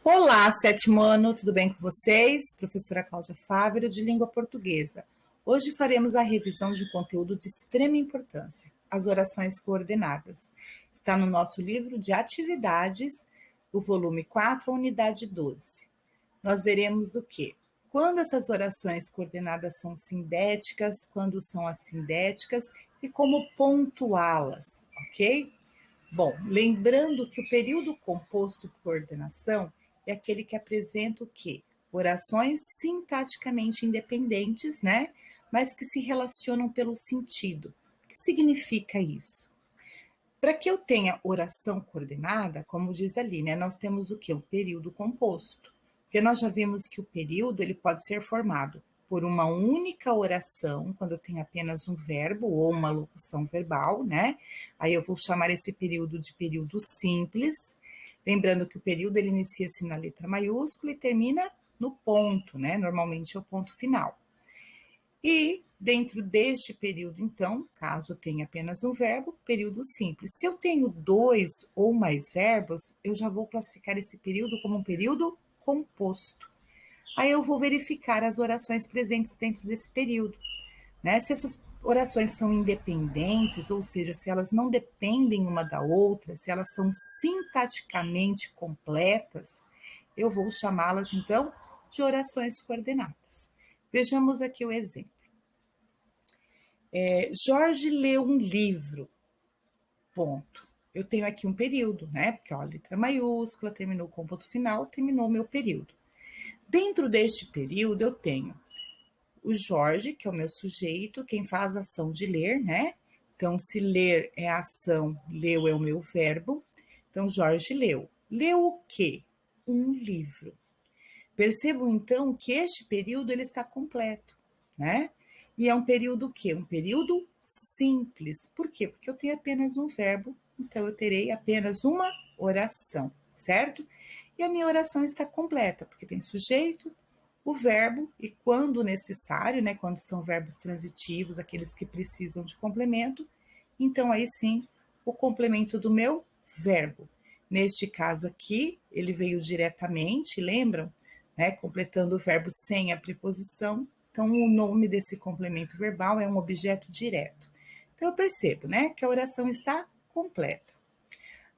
Olá, sétimo ano, tudo bem com vocês? Professora Cláudia Fávero, de Língua Portuguesa. Hoje faremos a revisão de um conteúdo de extrema importância, as orações coordenadas. Está no nosso livro de atividades, o volume 4, a unidade 12. Nós veremos o quê? Quando essas orações coordenadas são sindéticas, quando são assindéticas e como pontuá-las, ok? Bom, lembrando que o período composto por coordenação é aquele que apresenta o quê? Orações sintaticamente independentes, né? Mas que se relacionam pelo sentido. O que significa isso? Para que eu tenha oração coordenada, como diz ali, né? Nós temos o quê? O período composto. Porque nós já vimos que o período ele pode ser formado por uma única oração, quando eu tenho apenas um verbo ou uma locução verbal, né? Aí eu vou chamar esse período de período simples. Lembrando que o período ele inicia-se na letra maiúscula e termina no ponto, né? Normalmente é o ponto final. E dentro deste período, então, caso eu tenha apenas um verbo, período simples. Se eu tenho dois ou mais verbos, eu já vou classificar esse período como um período composto. Aí eu vou verificar as orações presentes dentro desse período, né? Se essas orações são independentes, ou seja, se elas não dependem uma da outra, se elas são sintaticamente completas, eu vou chamá-las então de orações coordenadas. Vejamos aqui o exemplo. Jorge leu um livro, ponto. Eu tenho aqui um período, né? Porque ó, a letra maiúscula, terminou com ponto final, terminou o meu período. Dentro deste período, eu tenho o Jorge, que é o meu sujeito, quem faz a ação de ler, né? Então, se ler é a ação, leu é o meu verbo. Então, Jorge leu. Leu o quê? Um livro. Percebam, então, que este período ele está completo, né? E é um período o quê? Um período simples. Por quê? Porque eu tenho apenas um verbo, então eu terei apenas uma oração, certo? E a minha oração está completa, porque tem sujeito, o verbo e quando necessário, né, quando são verbos transitivos, aqueles que precisam de complemento, então aí sim, o complemento do meu verbo. Neste caso aqui, ele veio diretamente, lembram? Né, completando o verbo sem a preposição. Então, o nome desse complemento verbal é um objeto direto. Então, eu percebo, né, que a oração está completa.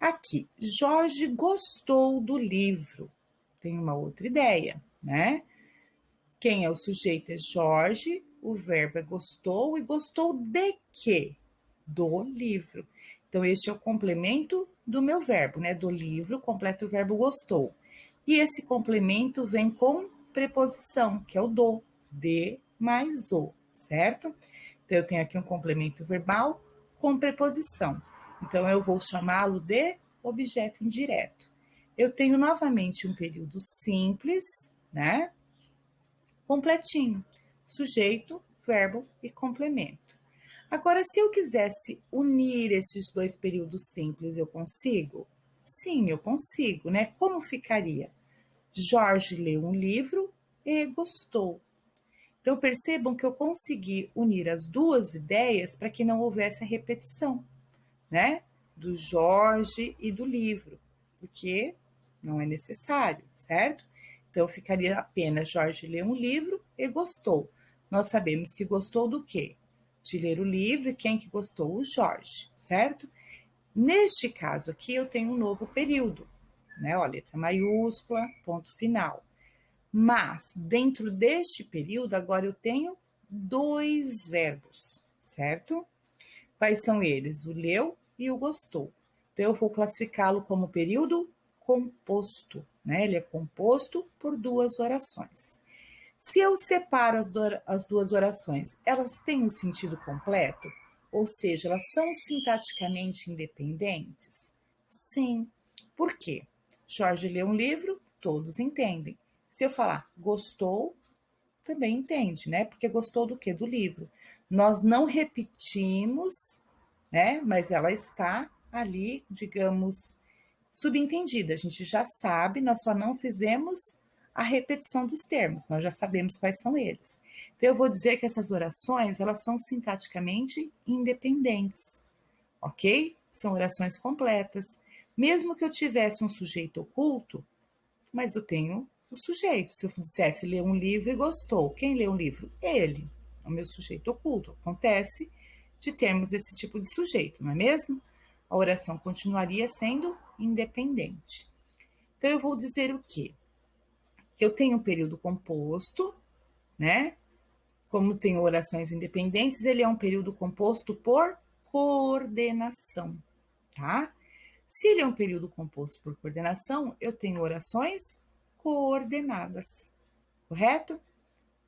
Aqui, Jorge gostou do livro. Tem uma outra ideia, né? Quem é o sujeito é Jorge, o verbo é gostou, e gostou de quê? Do livro. Então, este é o complemento do meu verbo, né? Do livro, completa o verbo gostou. E esse complemento vem com preposição, que é o do, de mais o, certo? Então, eu tenho aqui um complemento verbal com preposição. Então, eu vou chamá-lo de objeto indireto. Eu tenho novamente um período simples, né? Completinho, sujeito, verbo e complemento. Agora, se eu quisesse unir esses dois períodos simples, eu consigo? Sim, eu consigo, né? Como ficaria? Jorge leu um livro e gostou. Então, percebam que eu consegui unir as duas ideias para que não houvesse a repetição, né? Do Jorge e do livro, porque não é necessário, certo? Então, ficaria apenas Jorge leu um livro e gostou. Nós sabemos que gostou do quê? De ler o livro e quem que gostou? O Jorge, certo? Neste caso aqui, eu tenho um novo período, né? Ó, letra maiúscula, ponto final. Mas, dentro deste período, agora eu tenho dois verbos, certo? Quais são eles? O leu e o gostou. Então, eu vou classificá-lo como período composto, né? Ele é composto por duas orações. Se eu separo as duas orações, elas têm um sentido completo? Ou seja, elas são sintaticamente independentes? Sim. Por quê? Jorge lê um livro, todos entendem. Se eu falar gostou, também entende, né? Porque gostou do quê? Do livro. Nós não repetimos, né? Mas ela está ali, digamos, subentendida. A gente já sabe, nós só não fizemos a repetição dos termos, nós já sabemos quais são eles. Então, eu vou dizer que essas orações, elas são sintaticamente independentes, ok? São orações completas. Mesmo que eu tivesse um sujeito oculto, mas eu tenho o sujeito. Se eu dissesse ler um livro e gostou, quem lê um livro? Ele, é o meu sujeito oculto. Acontece de termos esse tipo de sujeito, não é mesmo? A oração continuaria sendo independente. Então, eu vou dizer o quê? Que eu tenho um período composto, né? Como tem orações independentes, ele é um período composto por coordenação, tá? Se ele é um período composto por coordenação, eu tenho orações coordenadas, correto?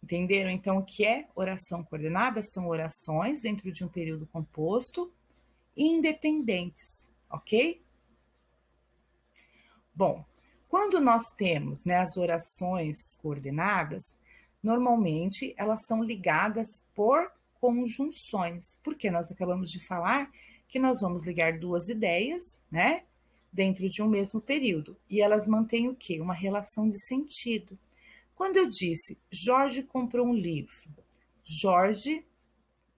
Entenderam então o que é oração coordenada? São orações dentro de um período composto independentes, ok? Bom, quando nós temos, né, as orações coordenadas, normalmente elas são ligadas por conjunções, porque nós acabamos de falar que nós vamos ligar duas ideias, né, dentro de um mesmo período, e elas mantêm o quê? Uma relação de sentido. Quando eu disse Jorge comprou um livro, Jorge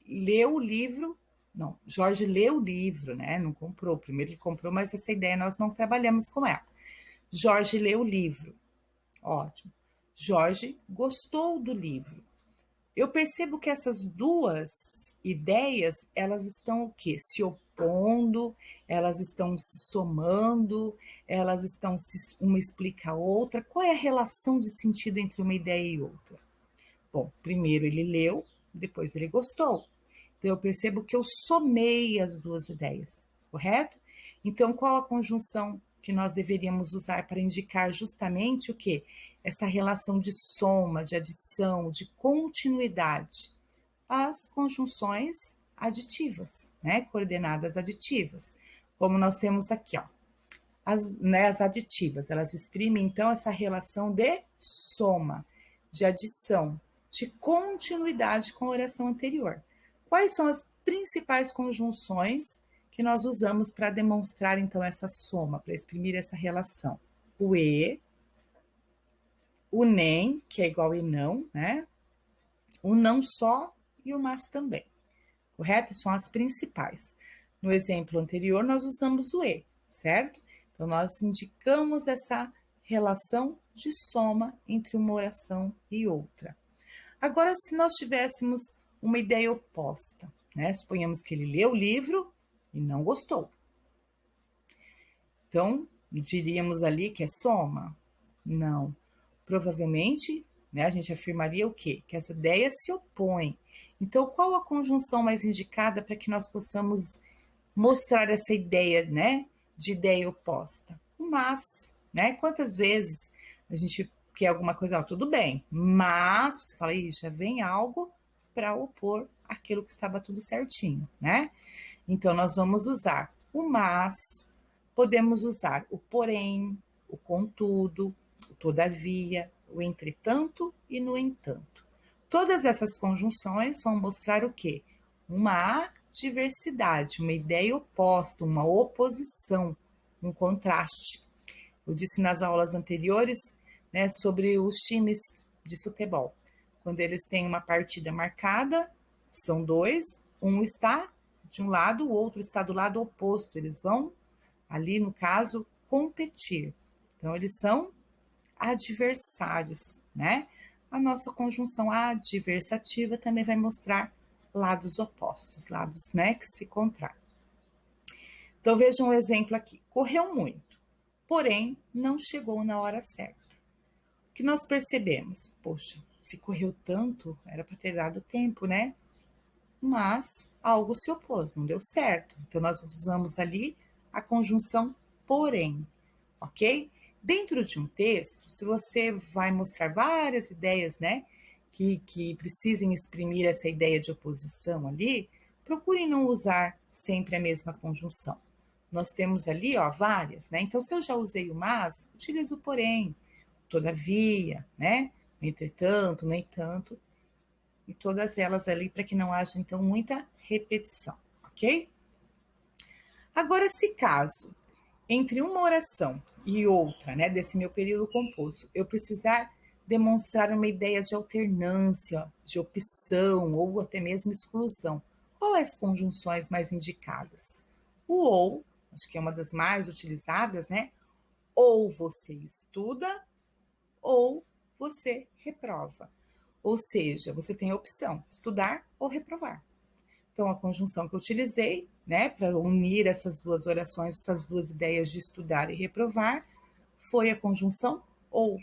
leu o livro, não, Jorge leu o livro, né, não comprou, primeiro ele comprou, mas essa ideia nós não trabalhamos com ela. Jorge leu o livro. Ótimo. Jorge gostou do livro. Eu percebo que essas duas ideias, elas estão o quê? Se opondo, elas estão se somando, elas estão se uma explica a outra. Qual é a relação de sentido entre uma ideia e outra? Bom, primeiro ele leu, depois ele gostou. Então eu percebo que eu somei as duas ideias, correto? Então qual a conjunção que nós deveríamos usar para indicar justamente o que? Essa relação de soma, de adição, de continuidade. As conjunções aditivas, né? Coordenadas aditivas. Como nós temos aqui, ó. As aditivas, elas exprimem então essa relação de soma, de adição, de continuidade com a oração anterior. Quais são as principais conjunções que nós usamos para demonstrar então essa soma, para exprimir essa relação? O e, o nem, que é igual e não, né? O não só e o mas também. Correto? São as principais. No exemplo anterior, nós usamos o e, certo? Então, nós indicamos essa relação de soma entre uma oração e outra. Agora, se nós tivéssemos uma ideia oposta, né? Suponhamos que ele leu o livro e não gostou. Então, diríamos ali que é soma? Não. Provavelmente, né, a gente afirmaria o quê? Que essa ideia se opõe. Então, qual a conjunção mais indicada para que nós possamos mostrar essa ideia, né, de ideia oposta? O mas, né? Quantas vezes a gente quer alguma coisa, tudo bem, mas você fala, já vem algo para opor aquilo que estava tudo certinho, né? Então, nós vamos usar o mas, podemos usar o porém, o contudo, o todavia, o entretanto e no entanto. Todas essas conjunções vão mostrar o quê? Uma adversidade, uma ideia oposta, uma oposição, um contraste. Eu disse nas aulas anteriores, né, sobre os times de futebol. Quando eles têm uma partida marcada, são dois, um está de um lado, o outro está do lado oposto. Eles vão, ali no caso, competir. Então, eles são adversários, né? A nossa conjunção adversativa também vai mostrar lados opostos, lados, né, que se contraem. Então, veja um exemplo aqui. Correu muito, porém, não chegou na hora certa. O que nós percebemos? Poxa, se correu tanto, era para ter dado tempo, né? Mas algo se opôs, não deu certo. Então, nós usamos ali a conjunção porém, ok? Dentro de um texto, se você vai mostrar várias ideias, né, que precisem exprimir essa ideia de oposição ali, procure não usar sempre a mesma conjunção. Nós temos ali, ó, várias, né? Então, se eu já usei o mas, utilizo o porém, todavia, né? Entretanto, no entanto, e todas elas ali para que não haja, então, muita repetição, ok? Agora, se caso entre uma oração e outra, né, desse meu período composto, eu precisar demonstrar uma ideia de alternância, de opção ou até mesmo exclusão, quais as conjunções mais indicadas? O ou, acho que é uma das mais utilizadas, né? Ou você estuda, ou você reprova. Ou seja, você tem a opção, estudar ou reprovar. Então, a conjunção que eu utilizei, né, para unir essas duas orações, essas duas ideias de estudar e reprovar, foi a conjunção ou.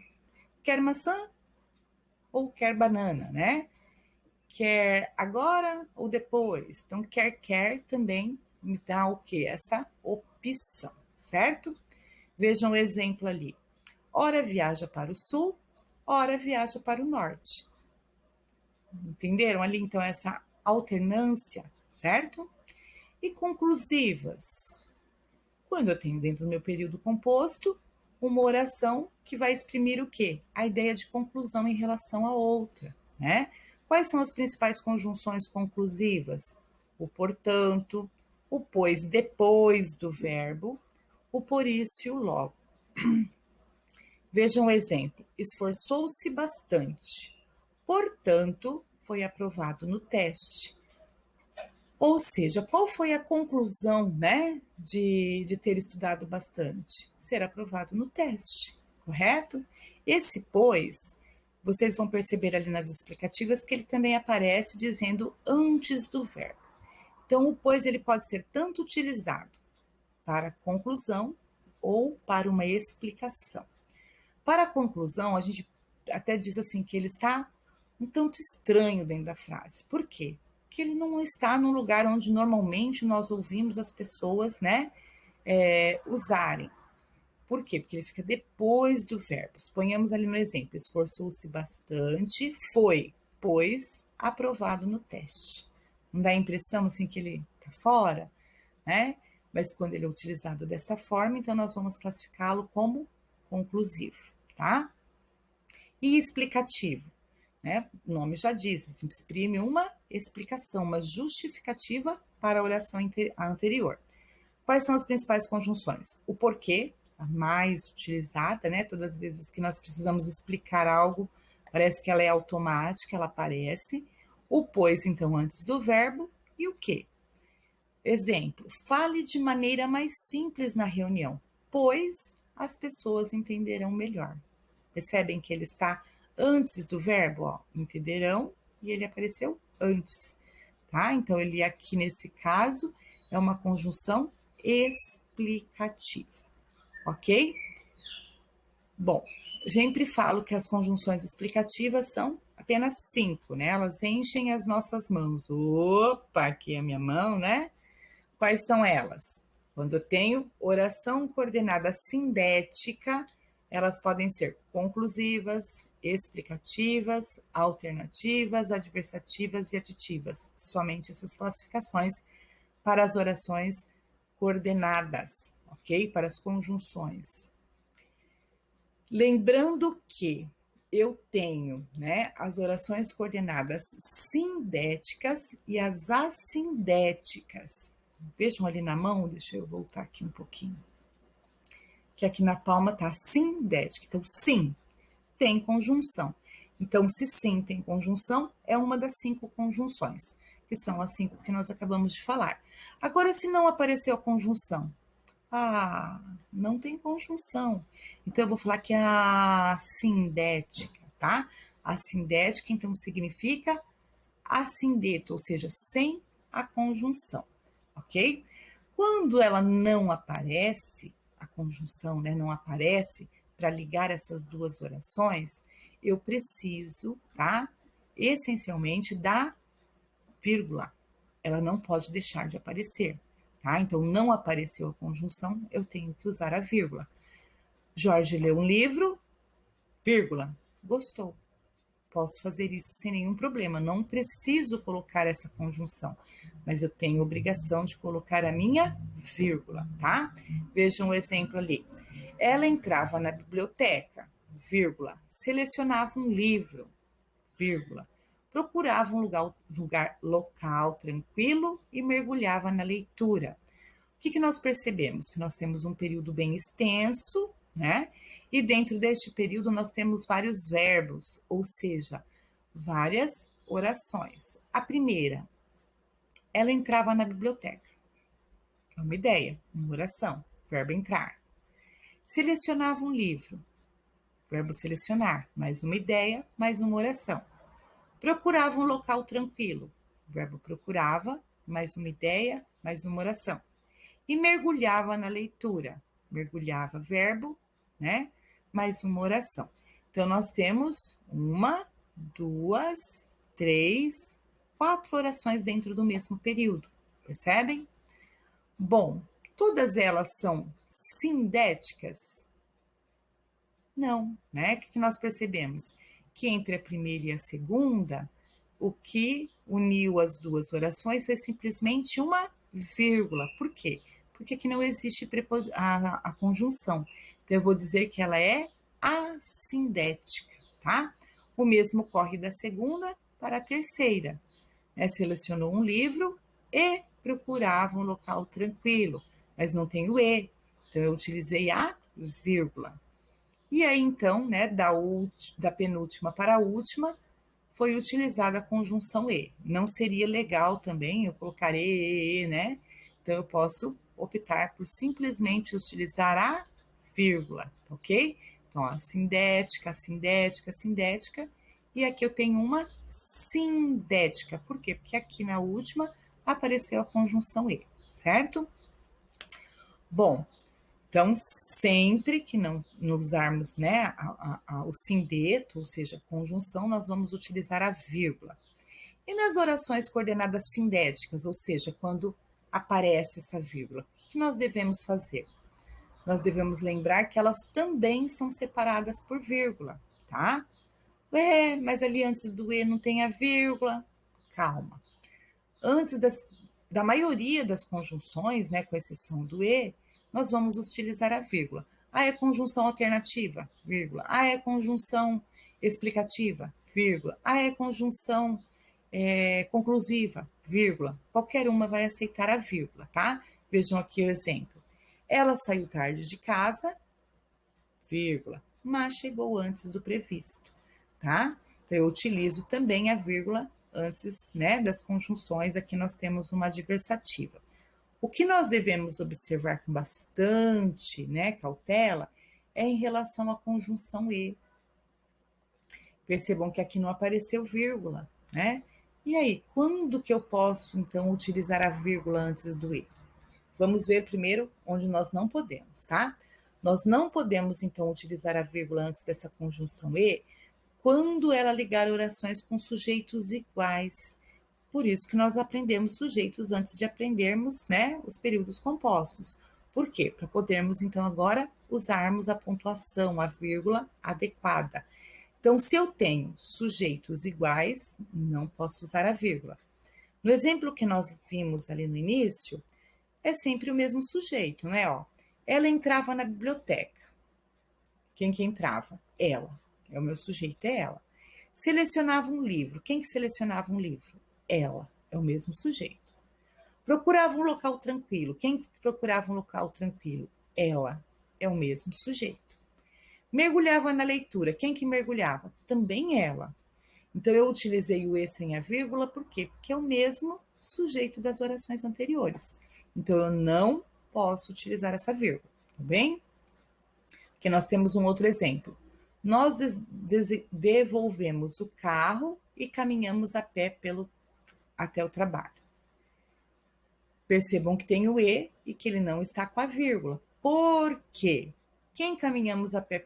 Quer maçã ou quer banana, né? Quer agora ou depois. Então, quer também me dá o quê? Essa opção, certo? Vejam o exemplo ali. Ora viaja para o sul, ora viaja para o norte. Entenderam ali, então, essa alternância, certo? E conclusivas. Quando eu tenho dentro do meu período composto uma oração que vai exprimir o quê? A ideia de conclusão em relação à outra, né? Quais são as principais conjunções conclusivas? O portanto, o pois depois do verbo, o por isso e o logo. Vejam o exemplo. Esforçou-se bastante. Portanto, foi aprovado no teste. Ou seja, qual foi a conclusão, né, de ter estudado bastante? Ser aprovado no teste, correto? Esse pois, vocês vão perceber ali nas explicativas que ele também aparece dizendo antes do verbo. Então, o pois ele pode ser tanto utilizado para conclusão ou para uma explicação. Para a conclusão, a gente até diz assim que ele está um tanto estranho dentro da frase. Por quê? Porque ele não está num lugar onde normalmente nós ouvimos as pessoas, né, usarem. Por quê? Porque ele fica depois do verbo. Ponhamos ali no exemplo: esforçou-se bastante, foi, pois, aprovado no teste. Não dá a impressão assim que ele está fora, né? Mas quando ele é utilizado desta forma, então nós vamos classificá-lo como conclusivo, tá? E explicativo, né? O nome já diz, exprime uma explicação, uma justificativa para a oração anterior. Quais são as principais conjunções? O porquê, a mais utilizada, né? Todas as vezes que nós precisamos explicar algo, parece que ela é automática, ela aparece. O pois, então, antes do verbo, e o que? Exemplo, fale de maneira mais simples na reunião, pois as pessoas entenderão melhor. Percebem que ele está antes do verbo, ó, entenderão, e ele apareceu antes, tá? Então, ele aqui nesse caso é uma conjunção explicativa, ok? Bom, eu sempre falo que as conjunções explicativas são apenas 5, né? Elas enchem as nossas mãos. Opa, aqui é a minha mão, né? Quais são elas? Quando eu tenho oração coordenada sindética, elas podem ser conclusivas, explicativas, alternativas, adversativas e aditivas. Somente essas classificações para as orações coordenadas, ok? Para as conjunções. Lembrando que eu tenho, né, as orações coordenadas sindéticas e as assindéticas. Vejam ali na mão, deixa eu voltar aqui um pouquinho. Que aqui na palma tá sindética. Então, sim, tem conjunção. Então, se sim tem conjunção, é uma das 5 conjunções, que são as 5 que nós acabamos de falar. Agora, se não apareceu a conjunção, não tem conjunção. Então, eu vou falar que é a sindética, tá? A sindética, então, significa assindeto, ou seja, sem a conjunção, ok? Quando ela não aparece, a conjunção, né, não aparece para ligar essas duas orações, eu preciso, tá? Essencialmente da vírgula. Ela não pode deixar de aparecer, tá? Então, não apareceu a conjunção, eu tenho que usar a vírgula. Jorge leu um livro, vírgula, gostou. Posso fazer isso sem nenhum problema, não preciso colocar essa conjunção, mas eu tenho obrigação de colocar a minha vírgula, tá? Vejam o exemplo ali. Ela entrava na biblioteca, vírgula, selecionava um livro, vírgula, procurava um lugar local tranquilo e mergulhava na leitura. O que nós percebemos? Que nós temos um período bem extenso, né? E dentro deste período nós temos vários verbos, ou seja, várias orações. A primeira, ela entrava na biblioteca. É uma ideia, uma oração, verbo entrar. Selecionava um livro. verbo selecionar, mais uma ideia, mais uma oração. Procurava um local tranquilo, verbo procurava, mais uma ideia, mais uma oração. E mergulhava na leitura, mergulhava, verbo, né? Mais uma oração. Então, nós temos uma, duas, três, quatro orações dentro do mesmo período, percebem? Bom, todas elas são sindéticas? Não, né? O que nós percebemos? Que entre a primeira e a segunda, o que uniu as duas orações foi simplesmente uma vírgula. Por quê? Porque aqui não existe a conjunção. Então, eu vou dizer que ela é assindética, tá? O mesmo ocorre da segunda para a terceira. Né? Selecionou um livro e procurava um local tranquilo, mas não tem o E, então eu utilizei a vírgula. E aí, então, né, da penúltima para a última, foi utilizada a conjunção E. Não seria legal também eu colocar né? Então, eu posso optar por simplesmente utilizar a vírgula, ok? Então, a sindética, sindética, sindética. E aqui eu tenho uma sindética. Por quê? Porque aqui na última apareceu a conjunção E, certo? Bom, então, sempre que não usarmos né, o sindeto, ou seja, conjunção, nós vamos utilizar a vírgula. E nas orações coordenadas sindéticas, ou seja, quando aparece essa vírgula, o que nós devemos fazer? Nós devemos lembrar que elas também são separadas por vírgula, tá? Mas ali antes do E não tem a vírgula. Calma. Antes da maioria das conjunções, né, com exceção do E, nós vamos utilizar a vírgula. Ah, é conjunção alternativa, vírgula. Ah, é conjunção explicativa, vírgula. Ah, é conjunção conclusiva, vírgula. Qualquer uma vai aceitar a vírgula, tá? Vejam aqui o exemplo. Ela saiu tarde de casa, vírgula, mas chegou antes do previsto, tá? Então, eu utilizo também a vírgula antes, né, das conjunções. Aqui nós temos uma adversativa. O que nós devemos observar com bastante, né, cautela, é em relação à conjunção e. Percebam que aqui não apareceu vírgula, né? E aí, quando que eu posso, então, utilizar a vírgula antes do e? Vamos ver primeiro onde nós não podemos, tá? Nós não podemos, então, utilizar a vírgula antes dessa conjunção e quando ela ligar orações com sujeitos iguais. Por isso que nós aprendemos sujeitos antes de aprendermos, né, os períodos compostos. Por quê? Para podermos, então, agora usarmos a pontuação, a vírgula adequada. Então, se eu tenho sujeitos iguais, não posso usar a vírgula. No exemplo que nós vimos ali no início, é sempre o mesmo sujeito, né? Ó, ela entrava na biblioteca. Quem que entrava? Ela. É o meu sujeito, é ela. Selecionava um livro. Quem que selecionava um livro? Ela. É o mesmo sujeito. Procurava um local tranquilo. Quem procurava um local tranquilo? Ela. É o mesmo sujeito. Mergulhava na leitura. Quem que mergulhava? Também ela. Então, eu utilizei o e sem a vírgula, por quê? Porque é o mesmo sujeito das orações anteriores. Então, eu não posso utilizar essa vírgula, tá bem? Porque nós temos um outro exemplo. Nós devolvemos o carro e caminhamos a pé até o trabalho. Percebam que tem o e que ele não está com a vírgula. Por quê? Quem caminhamos a pé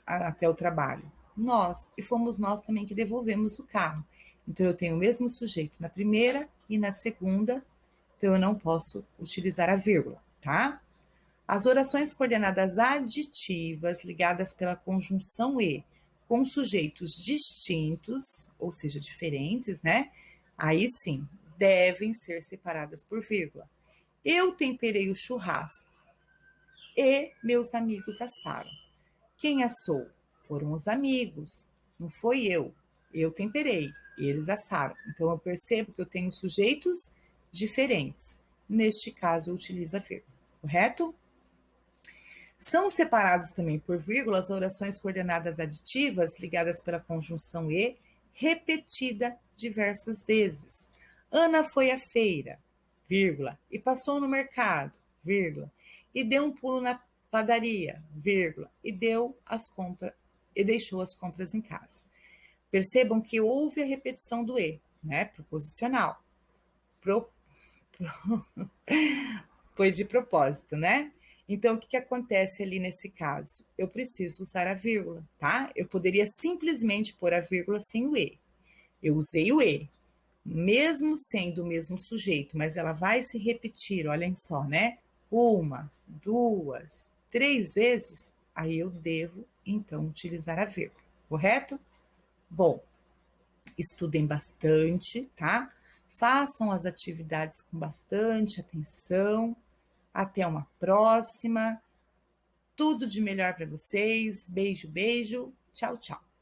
até o trabalho? Nós. E fomos nós também que devolvemos o carro. Então, eu tenho o mesmo sujeito na primeira e na segunda, então eu não posso utilizar a vírgula, tá? As orações coordenadas aditivas, ligadas pela conjunção e, com sujeitos distintos, ou seja, diferentes, né? Aí sim, devem ser separadas por vírgula. Eu temperei o churrasco e meus amigos assaram. Quem assou? Foram os amigos, não foi eu. Eu temperei, eles assaram. Então eu percebo que eu tenho sujeitos diferentes. Neste caso, eu utilizo a vírgula, correto? São separados também por vírgulas orações coordenadas aditivas ligadas pela conjunção e, repetida diversas vezes. Ana foi à feira, vírgula, e passou no mercado, vírgula, e deu um pulo na padaria, vírgula, e deu as compras, e deixou as compras em casa. Percebam que houve a repetição do e, né? Proposicional. Pro, foi de propósito, né? Então, o que acontece ali nesse caso? Eu preciso usar a vírgula, tá? Eu poderia simplesmente pôr a vírgula sem o e. Eu usei o e, mesmo sendo o mesmo sujeito, mas ela vai se repetir, olhem só, né? 1, 2, 3 vezes, aí eu devo, então, utilizar a vírgula, correto? Bom, estudem bastante, tá? Façam as atividades com bastante atenção. Até uma próxima. Tudo de melhor para vocês. Beijo, beijo. Tchau, tchau.